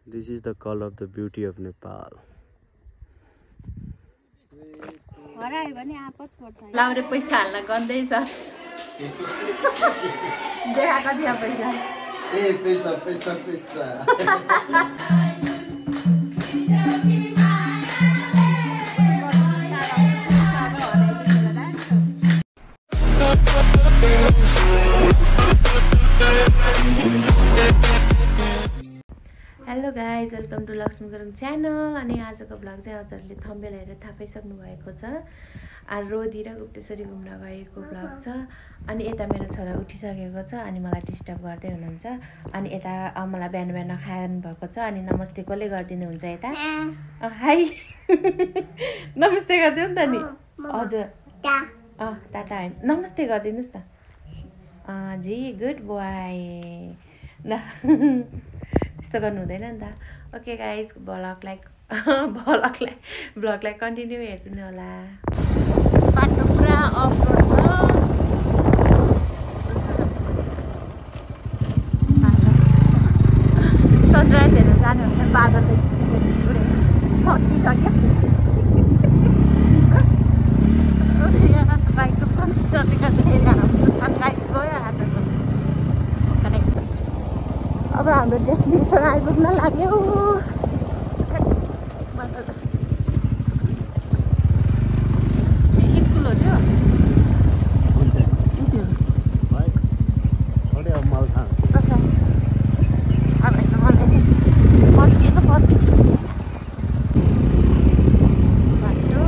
This is the call of the beauty of Nepal. Laure पैसा हाल्न गन्दैछ देखा कति पैसा पैसा hello guys welcome to Lakshmi Gurung channel. अनि आजको ब्लग चाहिँ हजुरले थम्बनेल हेरेर थाहा पाइसक्नु भएको छ। आज रोदी र गुप्तेश्वरी घुम्न गएको ब्लग छ। अनि यता मेरो छोरा उठिसकेको छ अनि मलाई डिस्टर्ब गर्दै हुनुहुन्छ। अनि यता मलाई बिहान बिहान खानु भएको छ। अनि नमस्ते कसले गरिदिनु हुन्छ यता हाई नमस्ते गरिदिनु नि त नि हजुर टाटा होइन नमस्ते गरिदिनुहोस् न जी गुड बोय ल त्यस्तो गर्नु हुँदैन नि त। ओके गाइज ब्लगलाई कन्टिन्यू हेर्नु होला। बाटो पुरा अफ रोड छ। सनराइज हेर्नु जानु हुन्छ बादल सकिसक्यो। बाइकको कन्स्टरले गर्दाखेरि हाम्रो सनराइज गयो आजको। अब हाम्रो डेस्टिनेसन आइपुग्न लाग्यो। स्कुल हो त्यो प्रसाद अब मलाई पर्सिएको पर्छ बाटो।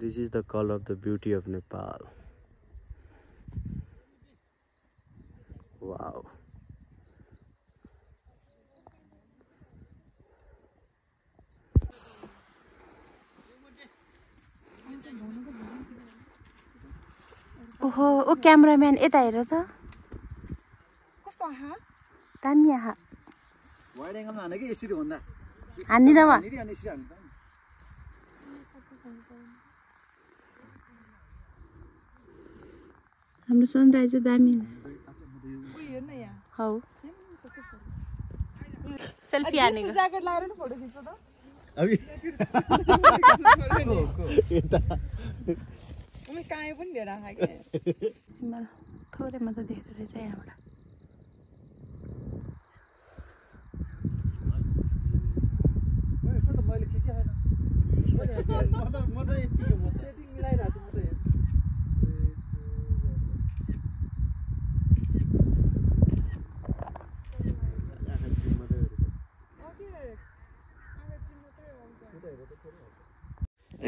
This is the call of the beauty of Nepal. Wow. ओहो ओ क्यामेराम्यान यता हेर त कस्तो आहा दामी आहा वाइड एंगलमा हाने कि यसरी भन्दा हान्दिन म हाम्रो सनराइज दामी हौ सेल्फी हानेको ज्याकेट लाएर नि फोटो खिच्छ त अबि मैं काहे पनि लिएर आए के सिमल थोरै मात्र देख्दै रहेछ यहाँबाट। मैले खिचे हैन म त यतिको म सेटिङ मिलाइराछु म त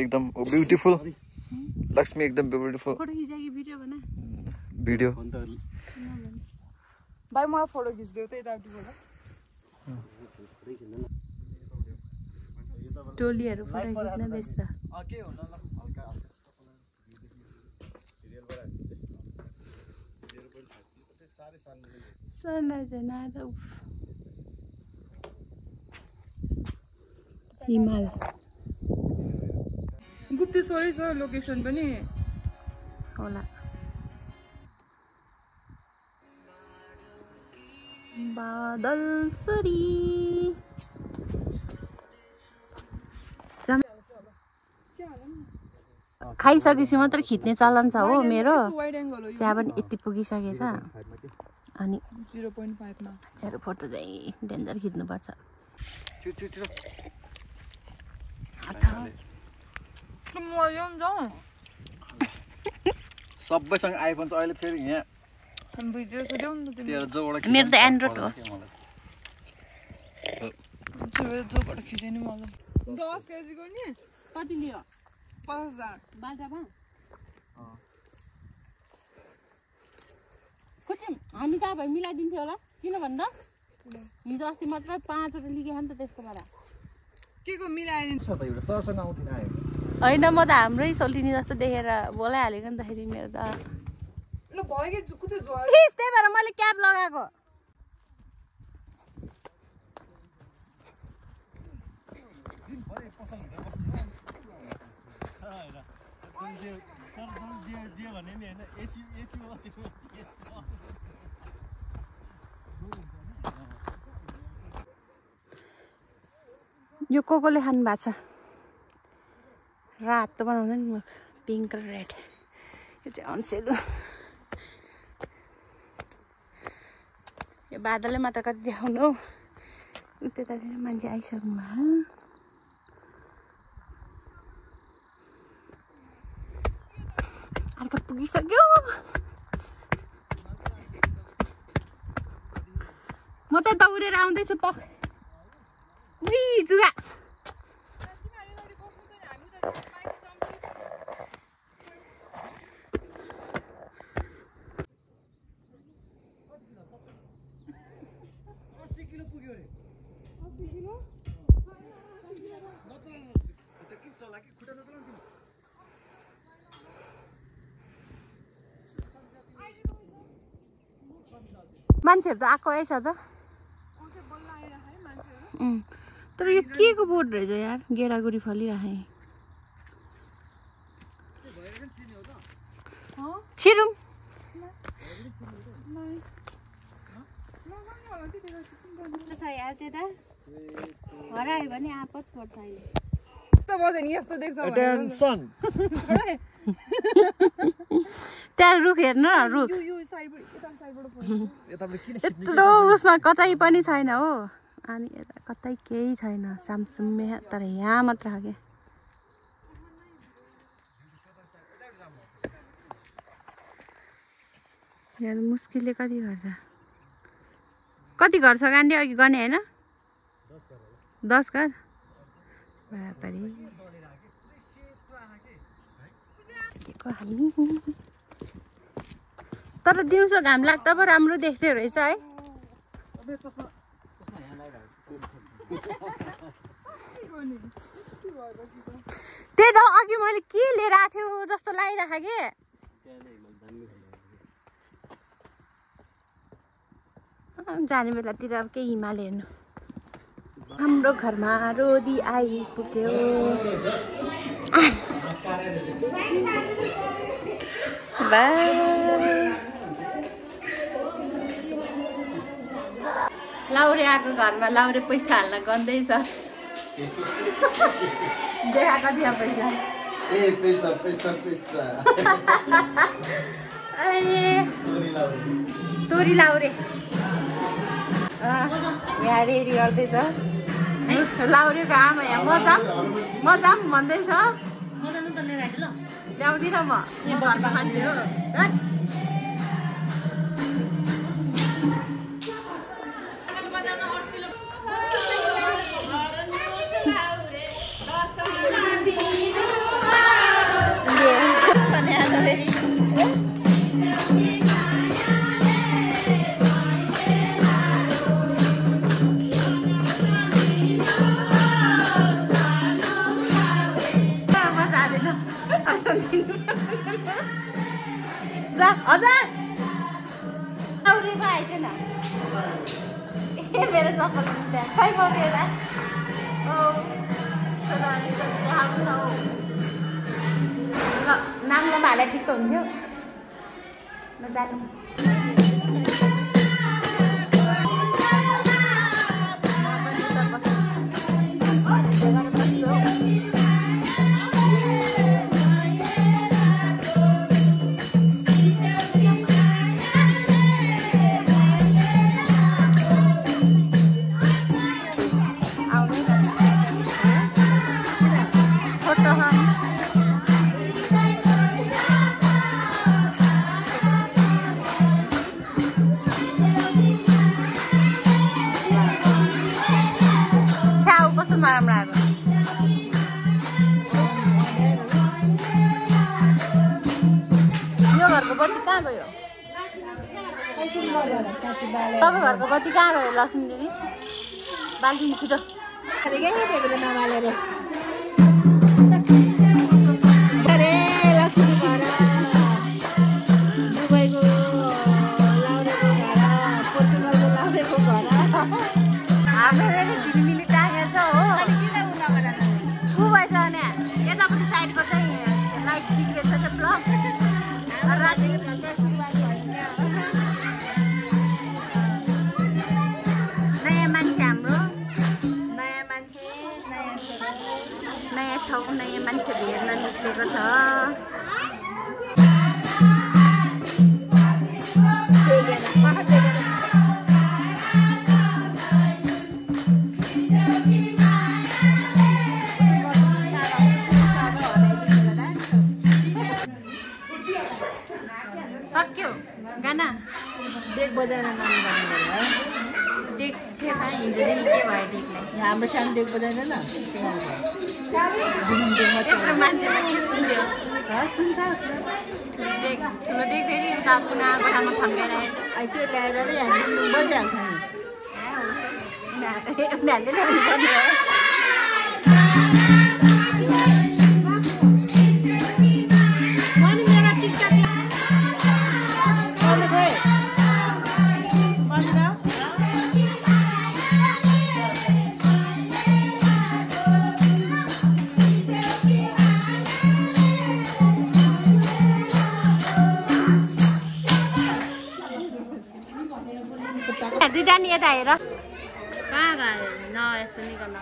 एकदम ब्यूटीफुल लक्ष्मी एकदम ब्यूटीफुल फोटो खिचाकी भिडियो बना भिडियो भाइ मलाई फोटो खिच्दियो त यताउतिबाट टोलीहरु फोटो खिच्न व्यस्त। के हुन ल हल्का सनराइज हेर्न हिमाल गुप्तेश्वरी छ लोकेसन पनि होला। बादलसरी खाइसकेपछि मात्र खिच्ने चलन छ हो मेरो। चिया पनि यति पुगिसकेछ अनि 0.5 मा चारो फोटो चाहिँ डेन्जर खिच्नुपर्छ। सबैसँग आइफोन छ अहिले फेरि यहाँ भिडियो सुन्यौ नि त मेरो त एन्ड्रोइड हो। जोबाट खिच्ने मलाई 10 केजी को नि कति लियो 50,000 बाटामा कति हामी कहाँ भए मिलाइदिन्थ्यो होला किन भन्दा हिजो अस्ति मात्र 5 वटा लिगेछ नि त त्यसकोबाट के को मिलाइदिन्छ त एउटा सरसँग आउँथिन आयो होइन म त हाम्रै सोल्टिनी जस्तो देखेर बोलाइहालेको नि त फेरि मेरो त ल भयो के कुते ज्वार त्यही भएर मैले क्याप लगाएको यो कोले खानु भएको छ रातो बनाउँदा नि म पिङ्क र रेड यो चाहिँ अनसेलु यो बादलले मात्र कति देखाउनु हौ त्यतातिर मान्छे आइसक्नु भयो अर्को पुगिसक्यो म चाहिँ दौडेर आउँदैछु पख उही जुगा मान्छेहरू त आएको रहेछ त तर यो के को बोट रहेछ यार गेडागुडी फलिराखे छिरौँ यार त्यता हरायो भने आपत पर्छ अहिले त बजे नि यस्तो देख्छ टेन्सन त्यहाँ रुख हेर्नु रुख यत्रो उसमा कतै पनि छैन हो अनि यता कतै केही छैन सामसुम्मे तर यहाँ मात्र हो क्या यहाँ मुस्किलले कति घर छ गान्डी अघि गर्ने होइन 10 घर बापरे हामी तर दिउँसो घाम लाग्दा पो राम्रो देख्थ्यो रहेछ है त्यही त अघि मैले के लिएर आएको थियो जस्तो लागिरहेको के जाने बेलातिर अब केही हिमाल हेर्नु हाम्रो घरमा रोदी आइपुग्यो लाउरे आएको घरमा लाउरे पैसा हाल्न गन्दैछ देखा कति पैसा ए पैसा पैसा पैसा तोरी लाउरे यहाँ रेडी गर्दैछ लाउरेको आमा यहाँ मजाम भन्दैछ ल्याउँदिनँ म घरमा मान्छे हो हजुर लाउरेको आएछ न ए मेरो चप्पल खै म ल नाङ्लोमा हाले ठिक्क हुन्थ्यो ल जानु कहाँ गयो? तपाईँ घरको बत्ती कहाँ गयो लक्ष्मी दिदी? बाल्टिन छिटो। नमालेर हाम्रो झिलिमिली टाँगेछ हो। ऊ भएछ भने यतापट्टि साइडको चाहिँ लाइट बिग्रेछ त्यो ब्लक राति नयाँ मान्छे हाम्रो नयाँ ठाउँ नयाँ मान्छेहरू हेर्न निक्लेको छ। सक्यो गाना डेक बजाएर नाम गाउनु डेक थियो त हिजोदेखि के भयो डेकलाई? हाम्रो सानो डेक बजाएन यत्रो मान्छे सुन्थ्यो सुन्छ डेक ठुलो डेक फेरि उता कुना कोठामा थन्काएर त्यो ल्याएर हामी बजिहाल्छ नि उनीहरूले ल्याउनु पर्ने हो। दुईटा नि यता हेर कहाँ गयो न यसो निकल्न।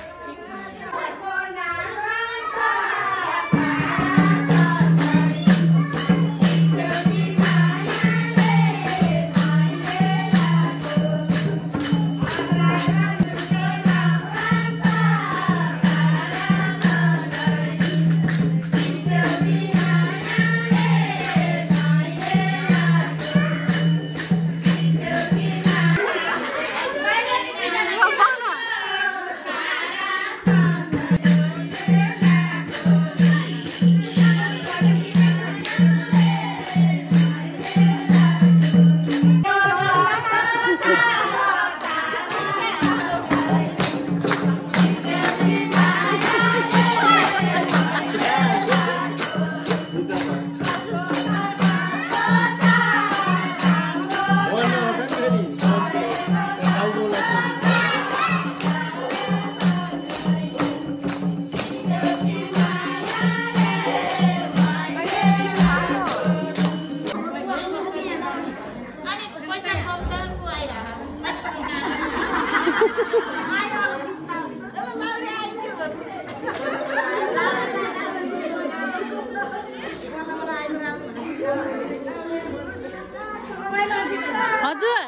हजुर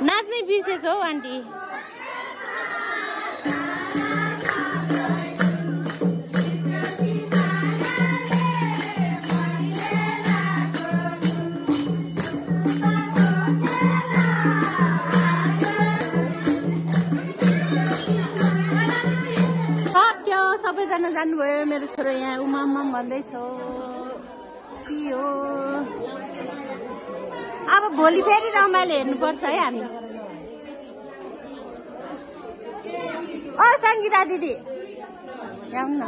नाच्नै बिर्सेछ हौ आन्टी। सक्यो सबैजना जानुभयो मेरो छोरो यहाँ उमा भन्दैछ के हो। अब भोलि फेरि रमाइलो हेर्नुपर्छ है हामी। ओ सङ्गीता दिदी आउनु न।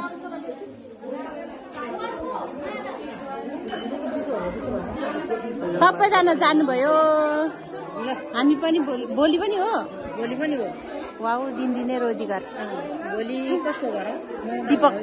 सबैजना जानुभयो हामी पनि भोलि पनि हो वाउ दिनदिनै रोजगार। भोलि कसको घर दिपक